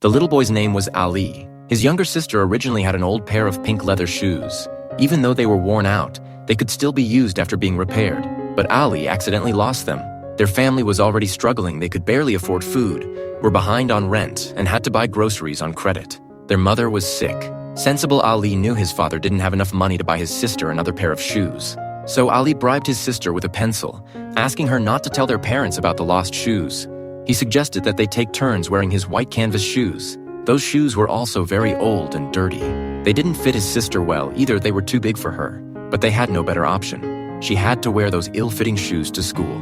The little boy's name was Ali. His younger sister originally had an old pair of pink leather shoes. Even though they were worn out, they could still be used after being repaired. But Ali accidentally lost them. Their family was already struggling, they could barely afford food, were behind on rent, and had to buy groceries on credit. Their mother was sick. Sensible Ali knew his father didn't have enough money to buy his sister another pair of shoes. So Ali bribed his sister with a pencil, asking her not to tell their parents about the lost shoes. He suggested that they take turns wearing his white canvas shoes. Those shoes were also very old and dirty. They didn't fit his sister well either, they were too big for her. But they had no better option. She had to wear those ill-fitting shoes to school.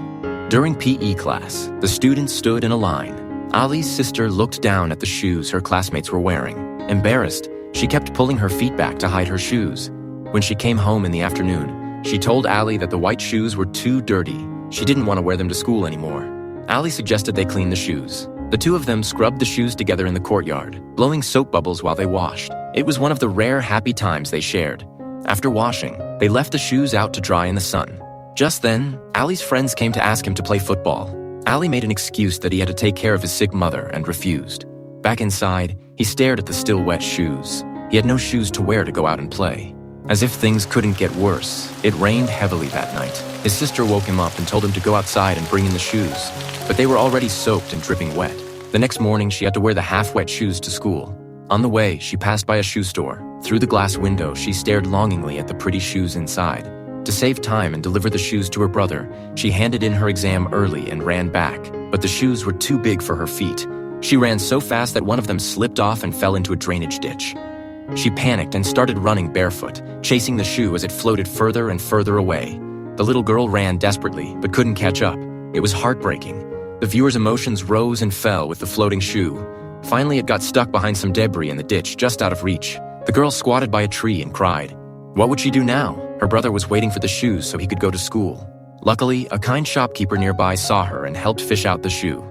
During PE class, the students stood in a line. Ali's sister looked down at the shoes her classmates were wearing. Embarrassed, she kept pulling her feet back to hide her shoes. When she came home in the afternoon, she told Ali that the white shoes were too dirty. She didn't want to wear them to school anymore. Ali suggested they clean the shoes. The two of them scrubbed the shoes together in the courtyard, blowing soap bubbles while they washed. It was one of the rare happy times they shared. After washing, they left the shoes out to dry in the sun. Just then, Ali's friends came to ask him to play football. Ali made an excuse that he had to take care of his sick mother and refused. Back inside, he stared at the still wet shoes. He had no shoes to wear to go out and play. As if things couldn't get worse, it rained heavily that night. His sister woke him up and told him to go outside and bring in the shoes, but they were already soaked and dripping wet. The next morning, she had to wear the half-wet shoes to school. On the way, she passed by a shoe store. Through the glass window, she stared longingly at the pretty shoes inside. To save time and deliver the shoes to her brother, she handed in her exam early and ran back, but the shoes were too big for her feet. She ran so fast that one of them slipped off and fell into a drainage ditch. She panicked and started running barefoot, chasing the shoe as it floated further and further away. The little girl ran desperately, but couldn't catch up. It was heartbreaking. The viewer's emotions rose and fell with the floating shoe. Finally, it got stuck behind some debris in the ditch just out of reach. The girl squatted by a tree and cried. What would she do now? Her brother was waiting for the shoes so he could go to school. Luckily, a kind shopkeeper nearby saw her and helped fish out the shoe.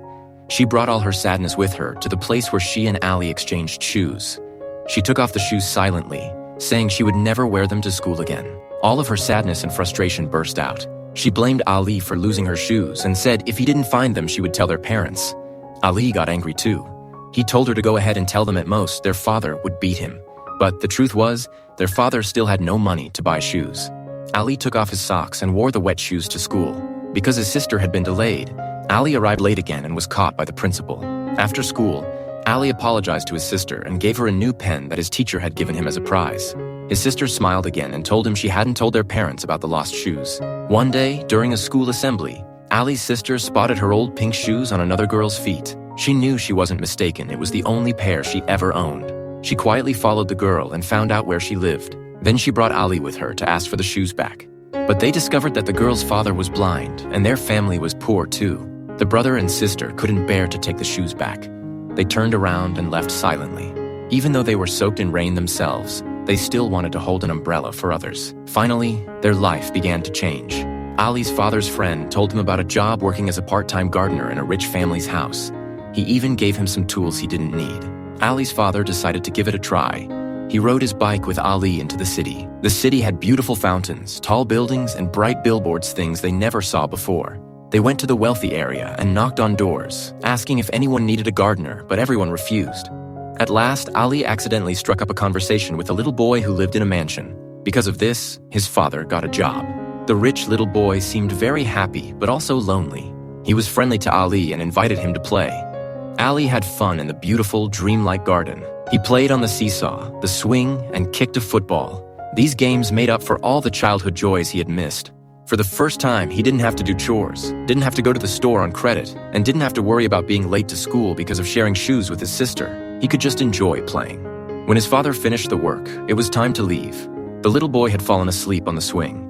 She brought all her sadness with her to the place where she and Ali exchanged shoes. She took off the shoes silently, saying she would never wear them to school again. All of her sadness and frustration burst out. She blamed Ali for losing her shoes and said if he didn't find them, she would tell their parents. Ali got angry too. He told her to go ahead and tell them at most their father would beat him. But the truth was, their father still had no money to buy shoes. Ali took off his socks and wore the wet shoes to school. Because his sister had been delayed, Ali arrived late again and was caught by the principal. After school, Ali apologized to his sister and gave her a new pen that his teacher had given him as a prize. His sister smiled again and told him she hadn't told their parents about the lost shoes. One day, during a school assembly, Ali's sister spotted her old pink shoes on another girl's feet. She knew she wasn't mistaken. It was the only pair she ever owned. She quietly followed the girl and found out where she lived. Then she brought Ali with her to ask for the shoes back. But they discovered that the girl's father was blind and their family was poor too. The brother and sister couldn't bear to take the shoes back. They turned around and left silently. Even though they were soaked in rain themselves, they still wanted to hold an umbrella for others. Finally, their life began to change. Ali's father's friend told him about a job working as a part-time gardener in a rich family's house. He even gave him some tools he didn't need. Ali's father decided to give it a try. He rode his bike with Ali into the city. The city had beautiful fountains, tall buildings, and bright billboards, things they never saw before. They went to the wealthy area and knocked on doors, asking if anyone needed a gardener, but everyone refused. At last, Ali accidentally struck up a conversation with a little boy who lived in a mansion. Because of this, his father got a job. The rich little boy seemed very happy, but also lonely. He was friendly to Ali and invited him to play. Ali had fun in the beautiful, dreamlike garden. He played on the seesaw, the swing, and kicked a football. These games made up for all the childhood joys he had missed. For the first time, he didn't have to do chores, didn't have to go to the store on credit, and didn't have to worry about being late to school because of sharing shoes with his sister. He could just enjoy playing. When his father finished the work, it was time to leave. The little boy had fallen asleep on the swing.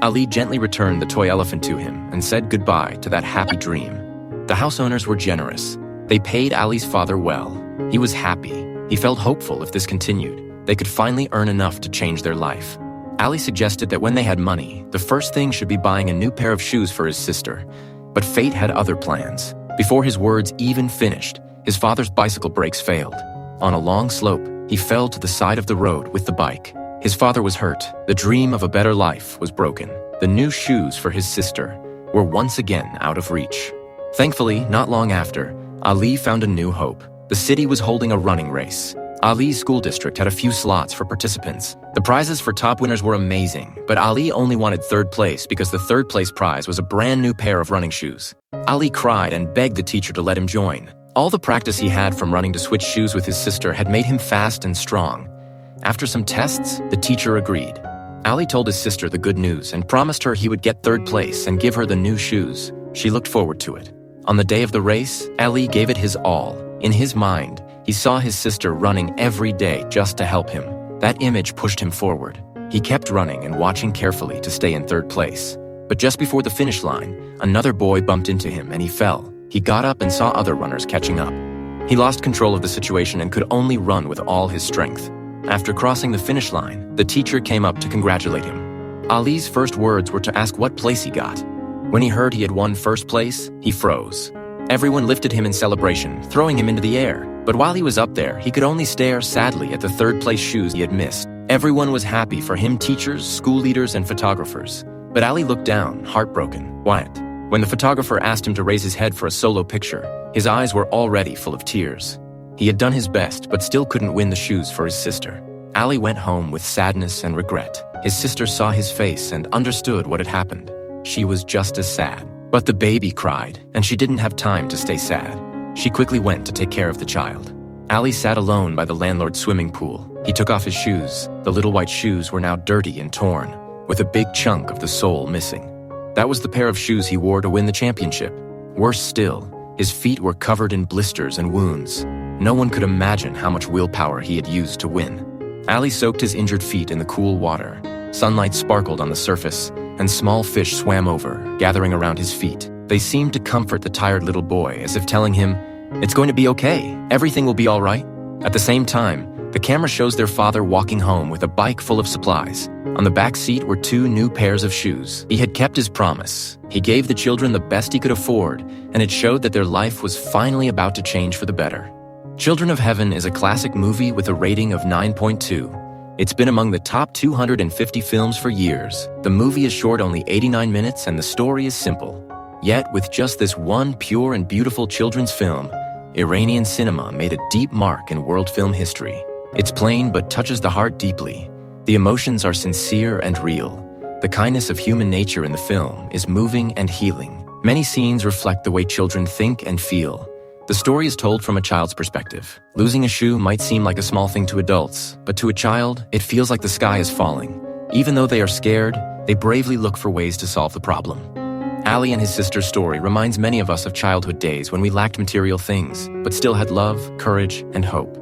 Ali gently returned the toy elephant to him and said goodbye to that happy dream. The house owners were generous. They paid Ali's father well. He was happy. He felt hopeful if this continued. They could finally earn enough to change their life. Ali suggested that when they had money, the first thing should be buying a new pair of shoes for his sister. But fate had other plans. Before his words even finished, his father's bicycle brakes failed. On a long slope, he fell to the side of the road with the bike. His father was hurt. The dream of a better life was broken. The new shoes for his sister were once again out of reach. Thankfully, not long after, Ali found a new hope. The city was holding a running race. Ali's school district had a few slots for participants. The prizes for top winners were amazing, but Ali only wanted third place because the third place prize was a brand new pair of running shoes. Ali cried and begged the teacher to let him join. All the practice he had from running to switch shoes with his sister had made him fast and strong. After some tests, the teacher agreed. Ali told his sister the good news and promised her he would get third place and give her the new shoes. She looked forward to it. On the day of the race, Ali gave it his all. In his mind, he saw his sister running every day just to help him. That image pushed him forward. He kept running and watching carefully to stay in third place. But just before the finish line, another boy bumped into him and he fell. He got up and saw other runners catching up. He lost control of the situation and could only run with all his strength. After crossing the finish line, the teacher came up to congratulate him. Ali's first words were to ask what place he got. When he heard he had won first place, he froze. Everyone lifted him in celebration, throwing him into the air. But while he was up there, he could only stare sadly at the third-place shoes he had missed. Everyone was happy for him, teachers, school leaders, and photographers. But Ali looked down, heartbroken. Wyatt. When the photographer asked him to raise his head for a solo picture, his eyes were already full of tears. He had done his best, but still couldn't win the shoes for his sister. Ali went home with sadness and regret. His sister saw his face and understood what had happened. She was just as sad. But the baby cried, and she didn't have time to stay sad. She quickly went to take care of the child. Ali sat alone by the landlord's swimming pool. He took off his shoes. The little white shoes were now dirty and torn, with a big chunk of the sole missing. That was the pair of shoes he wore to win the championship. Worse still, his feet were covered in blisters and wounds. No one could imagine how much willpower he had used to win. Ali soaked his injured feet in the cool water. Sunlight sparkled on the surface, and small fish swam over, gathering around his feet. They seemed to comfort the tired little boy, as if telling him, "It's going to be okay. Everything will be all right." At the same time, the camera shows their father walking home with a bike full of supplies. On the back seat were 2 new pairs of shoes. He had kept his promise. He gave the children the best he could afford, and it showed that their life was finally about to change for the better. Children of Heaven is a classic movie with a rating of 9.2. It's been among the top 250 films for years. The movie is short, only 89 minutes, and the story is simple. Yet, with just this one pure and beautiful children's film, Iranian cinema made a deep mark in world film history. It's plain but touches the heart deeply. The emotions are sincere and real. The kindness of human nature in the film is moving and healing. Many scenes reflect the way children think and feel. The story is told from a child's perspective. Losing a shoe might seem like a small thing to adults, but to a child, it feels like the sky is falling. Even though they are scared, they bravely look for ways to solve the problem. Ali and his sister's story reminds many of us of childhood days when we lacked material things, but still had love, courage, and hope.